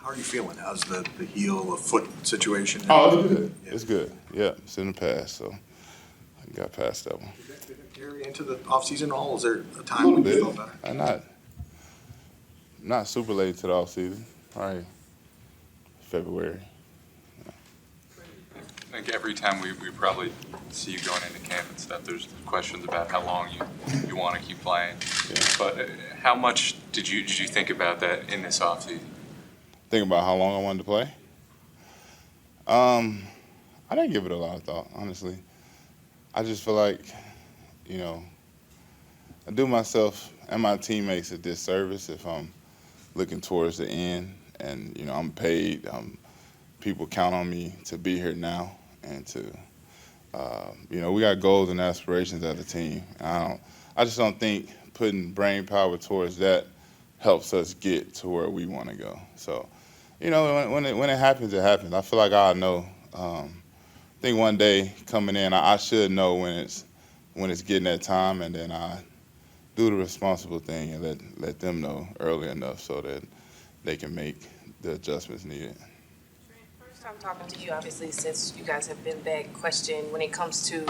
How are you feeling? How's the heel, foot situation? Oh, it's good. Yeah. It's good. Yeah, it's in the past, so I got past that one. Did that carry into the offseason at all? Was there a time when you felt better? I'm not super late to the offseason. Probably February. I think every time we probably see you going into camp and stuff, there's questions about how long you want to keep playing. Yeah. But how much did you think about that in this offseason? Think about how long I wanted to play? I didn't give it a lot of thought, honestly. I just feel like, I do myself and my teammates a disservice if I'm looking towards the end and, I'm paid. People count on me to be here now and to, we got goals and aspirations as a team. I just don't think putting brain power towards that helps us get to where we want to go. So, when it happens, it happens. I feel like I know. I think one day coming in, I should know when it's getting that time, and then I do the responsible thing and let them know early enough so that they can make the adjustments needed. First time talking to you, obviously, since you guys have been back. Question when it comes to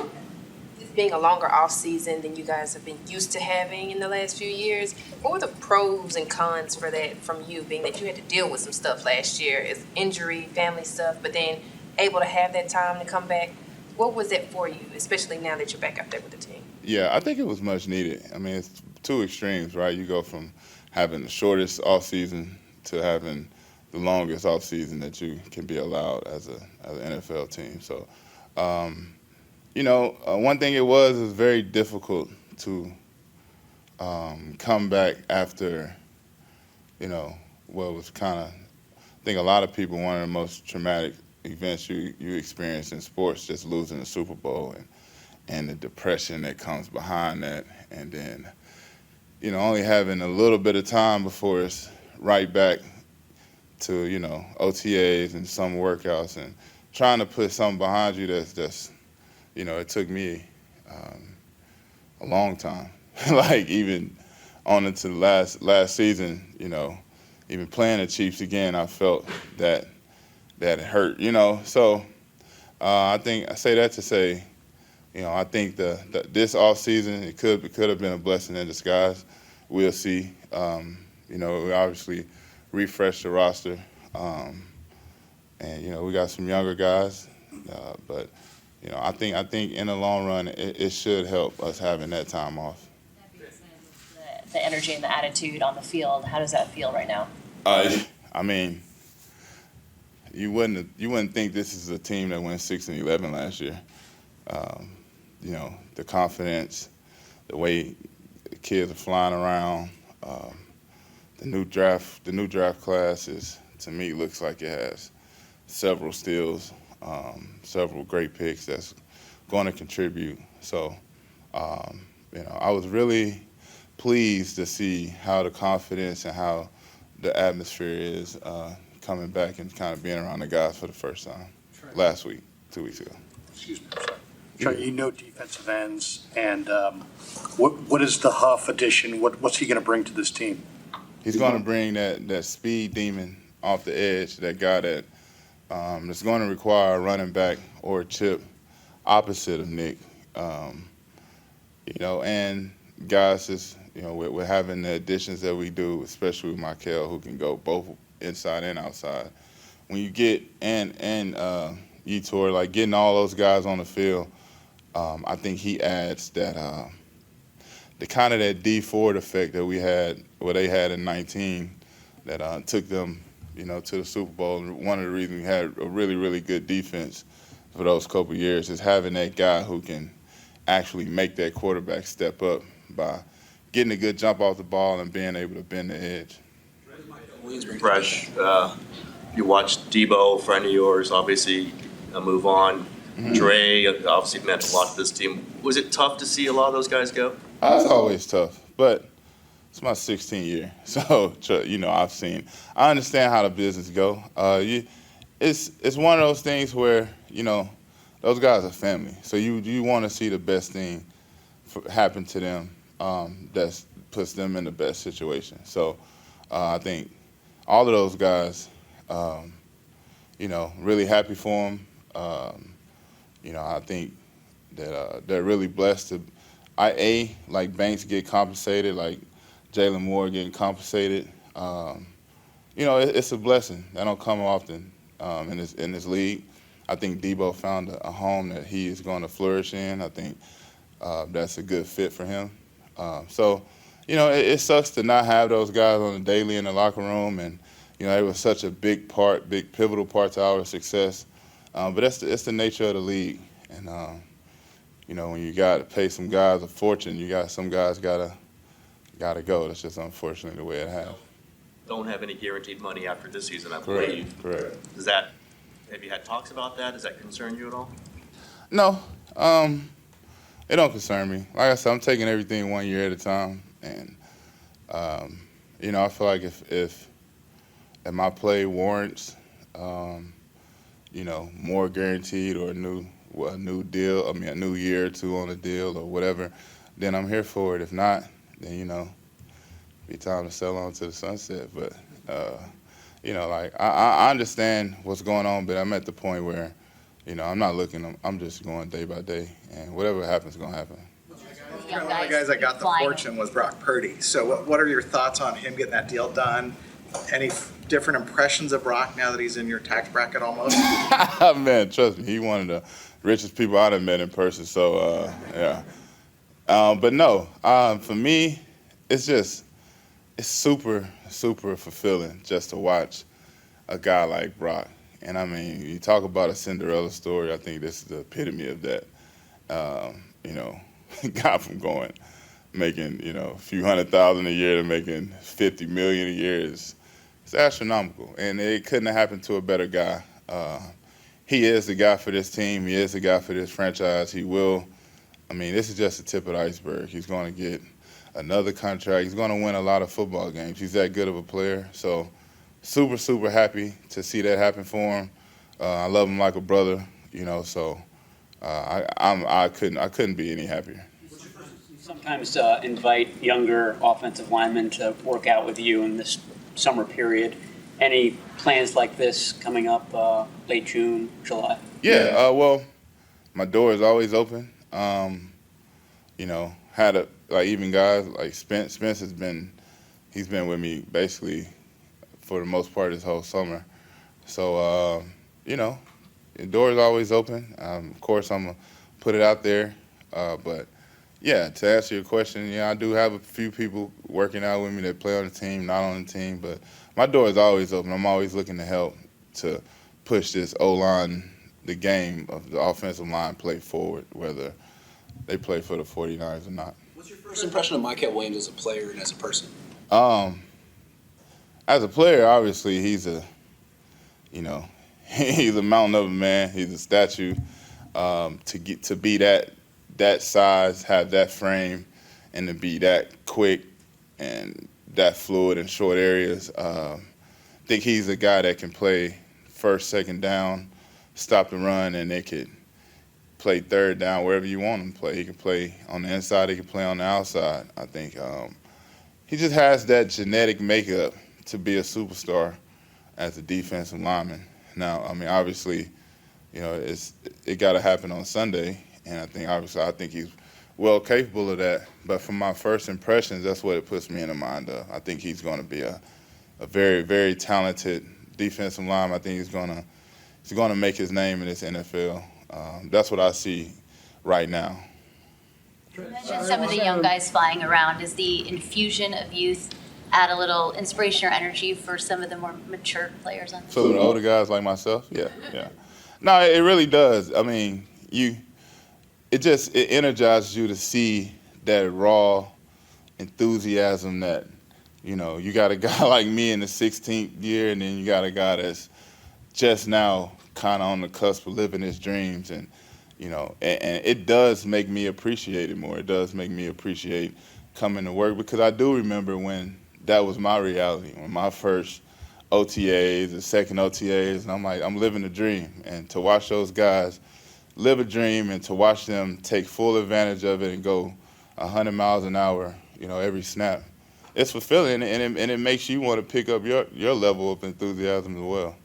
this being a longer off season than you guys have been used to having in the last few years. What were the pros and cons for that from you, being that you had to deal with some stuff last year, as injury, family stuff, but then able to have that time to come back? What was it for you, especially now that you're back out there with the team? Yeah, I think it was much needed. I mean, it's two extremes, right? You go from having the shortest off season to having the longest off season that you can be allowed as an NFL team. So, one thing it was very difficult to come back after, what was kind of, I think a lot of people, one of the most traumatic events you experience in sports, just losing the Super Bowl and the depression that comes behind that. And then, only having a little bit of time before it's right back to, OTAs and some workouts and trying to put something behind you that's it took me a long time. Like even on into the last season, even playing the Chiefs again, I felt that it hurt, So I think I say that to say, I think this off season it could have been a blessing in disguise. We'll see. We obviously refreshed the roster, and we got some younger guys, but I think in the long run it should help us having that time off. That being said, the energy and the attitude on the field, how does that feel right now? I mean, you wouldn't think this is a team that went 6-11 last year. The confidence, the way the kids are flying around, the new draft class to me looks like it has several steals, several great picks that's going to contribute. So, I was really pleased to see how the confidence and how the atmosphere is coming back and kind of being around the guys for the first time last week, 2 weeks ago. Excuse me, I'm sorry. Trent, defensive ends, and what is the Huff addition? What's he going to bring to this team? He's going to bring that speed demon off the edge, that guy that's going to require a running back or a chip opposite of Nick. And guys just, we're having the additions that we do, especially with Michael, who can go both inside and outside. When you get and Yetur, like getting all those guys on the field, I think he adds that the kind of that D Ford effect that they had in 19 that took them, to the Super Bowl. And one of the reasons we had a really, really good defense for those couple years is having that guy who can actually make that quarterback step up by getting a good jump off the ball and being able to bend the edge. Fresh. You watched Debo, friend of yours, obviously move on. Mm-hmm. Dre obviously meant a lot to this team. Was it tough to see a lot of those guys go? It's always tough, but it's my 16th year, so I understand how the business go. It's one of those things where those guys are family, so you want to see the best thing happen to them that puts them in the best situation. So I think all of those guys Really happy for him. I think that they're really blessed to, like Banks get compensated, like Jalen Moore getting compensated. It's a blessing. That don't come often in this league. I think Debo found a home that he is going to flourish in. I think that's a good fit for him. It sucks to not have those guys on the daily in the locker room, and it was such a big pivotal part to our success. But it's the nature of the league, and when you got to pay some guys a fortune, some guys gotta go. That's just unfortunately the way it has. Don't have any guaranteed money after this season, I Correct. believe. Correct. Have you had talks about that? Does that concern you at all? No, it don't concern me. Like I said, I'm taking everything 1 year at a time, and I feel like if my play warrants, more guaranteed or a new deal, a new year or two on a deal or whatever, then I'm here for it. If not, then be time to sell on to the sunset. But I understand what's going on, but I'm at the point where I'm not looking. I'm just going day by day, and whatever happens is gonna happen. One of the guys that got the fortune was Brock Purdy. So what are your thoughts on him getting that deal done? Any different impressions of Brock now that he's in your tax bracket almost? Man, trust me, he one of the richest people I've met in person. So yeah. But no, for me, it's super, super fulfilling just to watch a guy like Brock. And I mean, you talk about a Cinderella story. I think this is the epitome of that. Guy from making a few $100,000 a year to making $50 million a year is astronomical, and it couldn't have happened to a better guy. He is the guy for this team. He is the guy for this franchise. This is just the tip of the iceberg. He's going to get another contract. He's going to win a lot of football games. He's that good of a player. So super, super happy to see that happen for him. I love him like a brother, so I couldn't be any happier. You sometimes invite younger offensive linemen to work out with you in this summer period. Any plans like this coming up late June, July? Yeah, well, my door is always open. Had even guys like Spence. Spence he's been with me basically for the most part this whole summer. So, the door is always open. Of course, I'm going to put it out there. But, yeah, to answer your question, I do have a few people working out with me that play on the team, not on the team. But my door is always open. I'm always looking to help to push this O-line, the game of the offensive line play forward, whether they play for the 49ers or not. What's your first impression of Michael Williams as a player and as a person? As a player, obviously, he's a mountain of a man. He's a statue. To be that size, have that frame, and to be that quick and that fluid in short areas, I think he's a guy that can play first, second down, stop the run, and they could play third down wherever you want him to play. He can play on the inside. He can play on the outside. I think he just has that genetic makeup to be a superstar as a defensive lineman. Now, obviously, it got to happen on Sunday, and I think he's well capable of that. But from my first impressions, that's what it puts me in the mind of. I think he's going to be a very, very talented defensive lineman. I think he's going to make his name in this NFL. That's what I see right now. You mentioned some of the young guys flying around. Is the infusion of youth add a little inspiration or energy for some of the more mature players on the Some of the older guys like myself? Yeah. No, it really does. It energizes you to see that raw enthusiasm that, you got a guy like me in the 16th year, and then you got a guy that's just now kind of on the cusp of living his dreams. And it does make me appreciate it more. It does make me appreciate coming to work, because I do remember when that was my reality, when my first OTAs, the second OTAs, and I'm living a dream. And to watch those guys live a dream and to watch them take full advantage of it and go 100 miles an hour, every snap, it's fulfilling, and it makes you want to pick up your level of enthusiasm as well.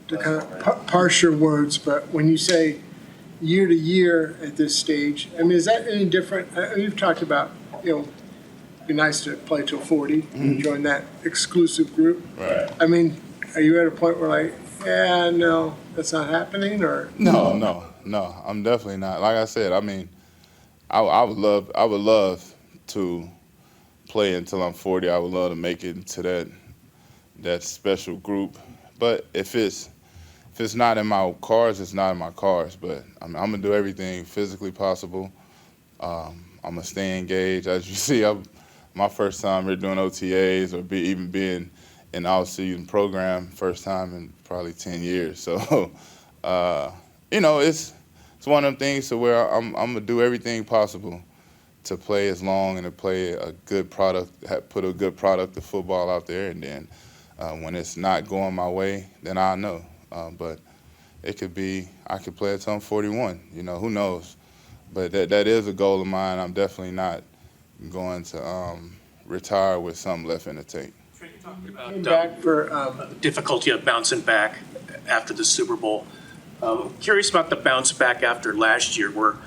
To kind of parse your words, but when you say year to year at this stage, I mean, is that any different? You've talked about, it'd be nice to play till 40 and join that exclusive group. Right. I mean, are you at a point where like, yeah, no, that's not happening, or? No, I'm definitely not. Like I said, I mean, I would love to play until I'm 40. I would love to make it to that special group. But if it's not in my cards, it's not in my cards. But I'm gonna do everything physically possible. I'm gonna stay engaged. As you see, my first time here doing OTAs or even being in the off-season program, first time in probably 10 years. So, it's one of them things to where I'm gonna do everything possible to play as long and to play a good product, put a good product of football out there, and then when it's not going my way, then I'll know. But it could be I could play until I'm 41. Who knows? But that is a goal of mine. I'm definitely not going to retire with something left in the tank. Trent, you talked about Came back for, difficulty of bouncing back after the Super Bowl. Curious about the bounce back after last year, where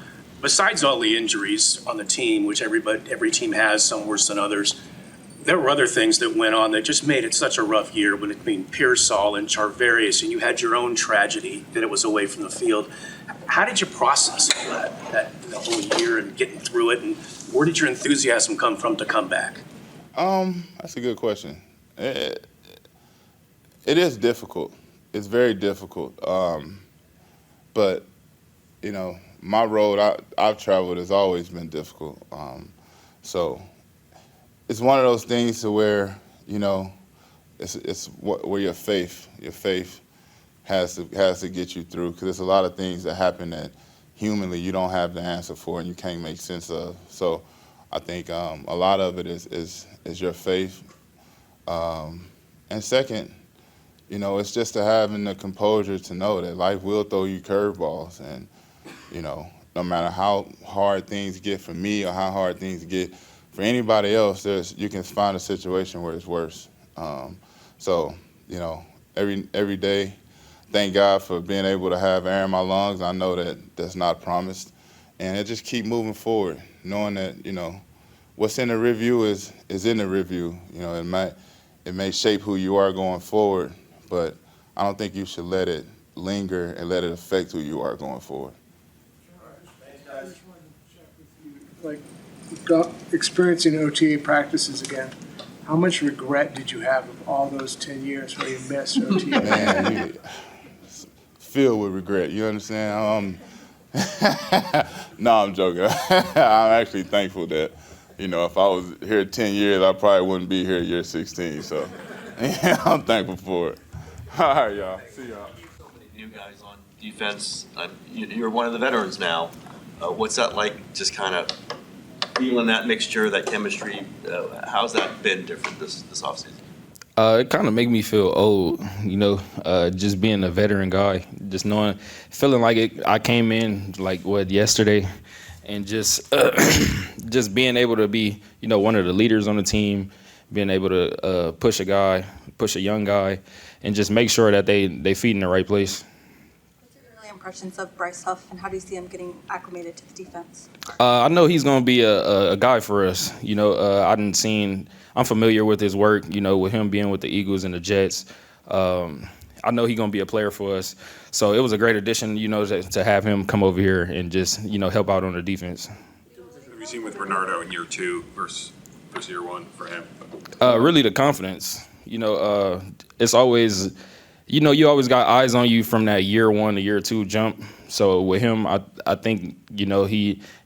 besides all the injuries on the team, which every team has, some worse than others, there were other things that went on that just made it such a rough year between Pearsall and Charvarius, and you had your own tragedy that it was away from the field. How did you process all that the whole year and getting through it, and where did your enthusiasm come from to come back? That's a good question. It is difficult. It's very difficult. But my road I've traveled has always been difficult. So it's one of those things to where it's where your faith has to get you through, because there's a lot of things that happen that humanly you don't have the answer for and you can't make sense of. So I think a lot of it is your faith, and second, it's just to having the composure to know that life will throw you curveballs, and no matter how hard things get for me or how hard things get for anybody else, you can find a situation where it's worse. So every day, thank God for being able to have air in my lungs. I know that's not promised, and I just keep moving forward, knowing that what's in the review is in the review. It may shape who you are going forward, but I don't think you should let it linger and let it affect who you are going forward. like, experiencing OTA practices again, how much regret did you have of all those 10 years where you missed OTA? Man, filled with regret, you understand? No, I'm joking. I'm actually thankful that, if I was here 10 years, I probably wouldn't be here year 16, so I'm thankful for it. All right, y'all. See y'all. So many new guys on defense. You're one of the veterans now. What's that like, just kind of feeling that mixture, that chemistry? How's that been different this offseason? It kind of make me feel old, just being a veteran guy, just feeling like I came in yesterday, and just being able to be, one of the leaders on the team, being able to push a young guy, and just make sure that they feed in the right place. What's your early impressions of Bryce Huff, and how do you see him getting acclimated to the defense? I know he's going to be a guy for us. I'm familiar with his work, with him being with the Eagles and the Jets. I know he's going to be a player for us. So it was a great addition, to have him come over here and just, help out on the defense. What have you seen with Bernardo in year 2 versus year 1 for him? Really the confidence. It's always, you always got eyes on you from that year 1 to year 2 jump. So with him, I think,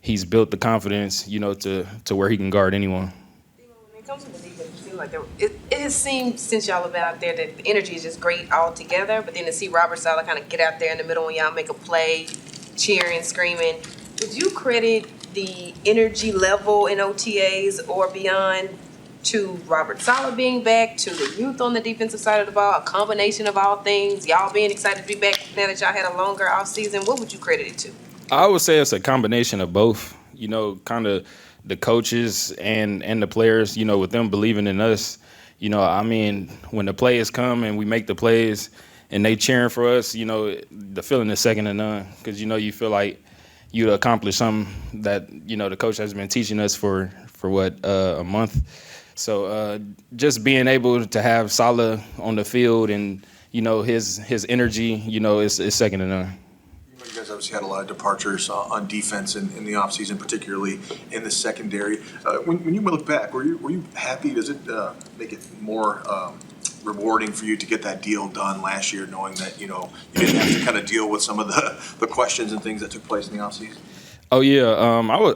he's built the confidence, to where he can guard anyone. When it comes to the defense, it seems like it has seemed since y'all have been out there that the energy is just great all together. But then to see Robert Saleh kind of get out there in the middle when y'all make a play, cheering, screaming, would you credit the energy level in OTAs or beyond to Robert Saleh being back, to the youth on the defensive side of the ball, a combination of all things, y'all being excited to be back now that y'all had a longer off season? What would you credit it to? I would say it's a combination of both, kind of the coaches and the players, with them believing in us. When the players come and we make the plays and they cheering for us, you know, the feeling is second to none, because you know you feel like you accomplished something that, you know, the coach has been teaching us for a month. So just being able to have Salah on the field and, you know, his energy, you know, is second to none. You guys obviously had a lot of departures on defense in the offseason, particularly in the secondary. When you look back, were you happy? Does it make it more rewarding for you to get that deal done last year, knowing that, you know, you didn't have to kind of deal with some of the questions and things that took place in the offseason? Oh yeah,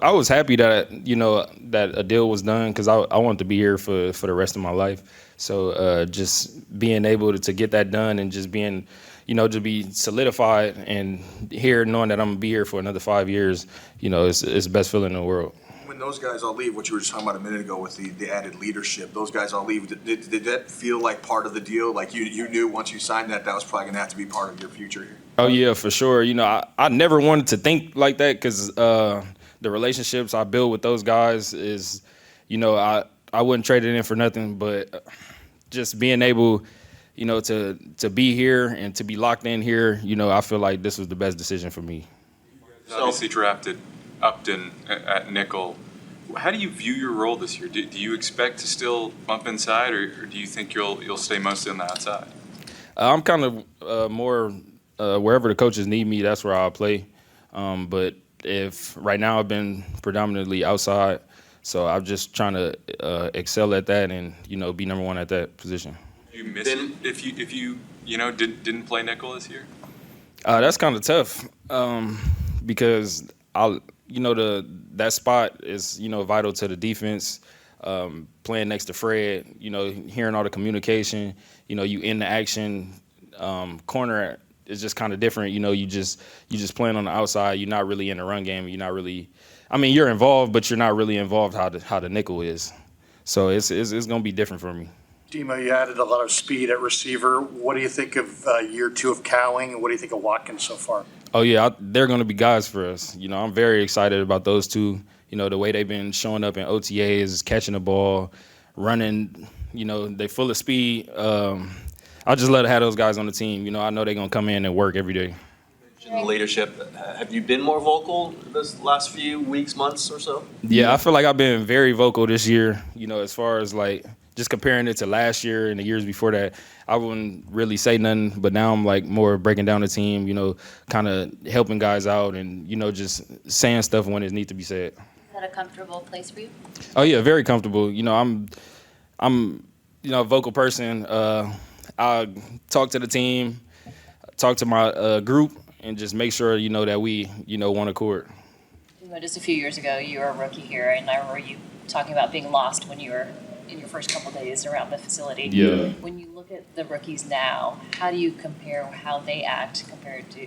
I was happy that, you know, that a deal was done, because I wanted to be here for the rest of my life. So just being able to get that done and just being, you know, to be solidified and here knowing that I'm gonna be here for another 5 years, you know, it's the best feeling in the world. When those guys all leave, what you were just talking about a minute ago with the added leadership, those guys all leave, did that feel like part of the deal? Like you knew once you signed that was probably gonna have to be part of your future here? Oh yeah, for sure. You know, I never wanted to think like that, because the relationships I built with those guys is, you know, I wouldn't trade it in for nothing. But just being able, you know, to be here and to be locked in here, you know, I feel like this was the best decision for me. Obviously drafted Upton at nickel. How do you view your role this year? Do you expect to still bump inside, or do you think you'll stay mostly on the outside? I'm kind of more wherever the coaches need me, that's where I'll play. But if right now I've been predominantly outside, so I'm just trying to excel at that and, you know, be number one at that position. You miss it if you know didn't play nickel this year? That's kind of tough, because that spot is, you know, vital to the defense. Playing next to Fred, you know, hearing all the communication, you know, you in the action. Corner is just kind of different, you know. You just playing on the outside. You're not really in the run game. You're not really. I mean, you're involved, but you're not really involved how the nickel is. So it's gonna be different for me. Demo, you added a lot of speed at receiver. What do you think of year two of Cowing, and what do you think of Watkins so far? Oh yeah, they're gonna be guys for us. You know, I'm very excited about those two. You know, the way they've been showing up in OTAs, catching the ball, running. You know, they're full of speed. I just love to have those guys on the team. You know, I know they're gonna come in and work every day. Leadership. Have you been more vocal this last few weeks, months or so? Yeah, I feel like I've been very vocal this year. You know, as far as like just comparing it to last year and the years before that, I wouldn't really say nothing. But now I'm like more breaking down the team. You know, kind of helping guys out and, you know, just saying stuff when it needs to be said. Is that a comfortable place for you? Oh yeah, very comfortable. You know, I'm you know, a vocal person. I talk to the team, talk to my group, and just make sure, you know, that we, you know, one accord. You know, just a few years ago, you were a rookie here, and I remember you talking about being lost when you were in your first couple days around the facility. Yeah. When you look at the rookies now, how do you compare how they act compared to,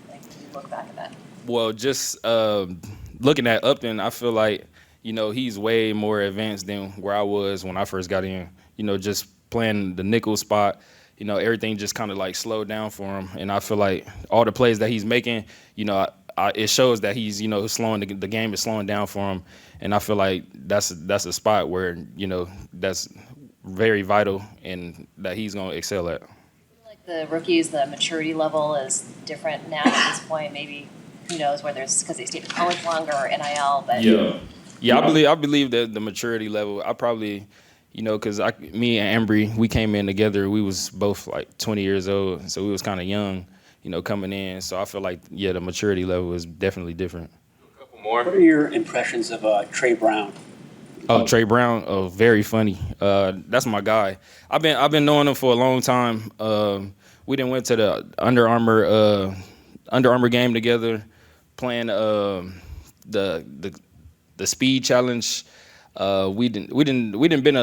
like, when you look back at that? Well, just looking at Upton, I feel like, you know, he's way more advanced than where I was when I first got in. You know, just playing the nickel spot, you know, everything just kind of like slowed down for him. And I feel like all the plays that he's making, you know, it shows that he's, you know, slowing the game is slowing down for him. And I feel like that's a spot where, you know, that's very vital and that he's going to excel at. Like the rookies, the maturity level is different now at this point. Maybe who knows whether it's because they stayed in college longer or NIL. But yeah, I believe that the maturity level. I probably, you know, because me and Embry, we came in together. We was both like 20 years old, so we was kind of young, you know, coming in. So I feel like, yeah, the maturity level is definitely different. A couple more. What are your impressions of Trey Brown? Oh, Trey Brown, very funny. That's my guy. I've been knowing him for a long time. We went to the Under Armour game together, playing the speed challenge. We didn't been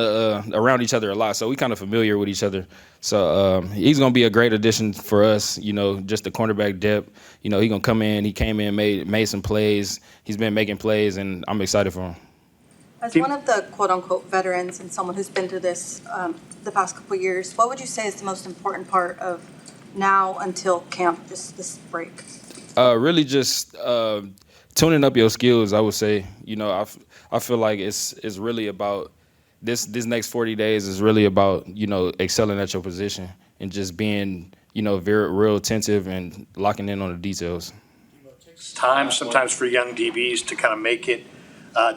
around each other a lot, so we kind of familiar with each other. So he's gonna be a great addition for us. You know, just the cornerback depth. You know, he's gonna come in. He came in, made some plays. He's been making plays, and I'm excited for him. As one of the quote-unquote veterans and someone who's been through this the past couple of years, what would you say is the most important part of now until camp, this break? Really just tuning up your skills, I would say. You know, I feel like it's really about, this next 40 days is really about, you know, excelling at your position and just being, you know, very real attentive and locking in on the details. It's time sometimes for young DBs to kind of make it.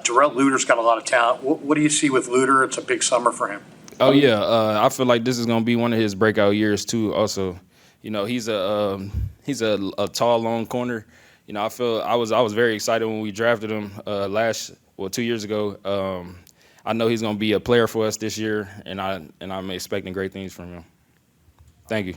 Darrell Luter's got a lot of talent. What do you see with Luter? It's a big summer for him. Oh yeah, I feel like this is gonna be one of his breakout years too. Also, you know, he's a tall, long corner. You know, I was very excited when we drafted him 2 years ago. I know he's gonna be a player for us this year, and I'm expecting great things from him. Thank you.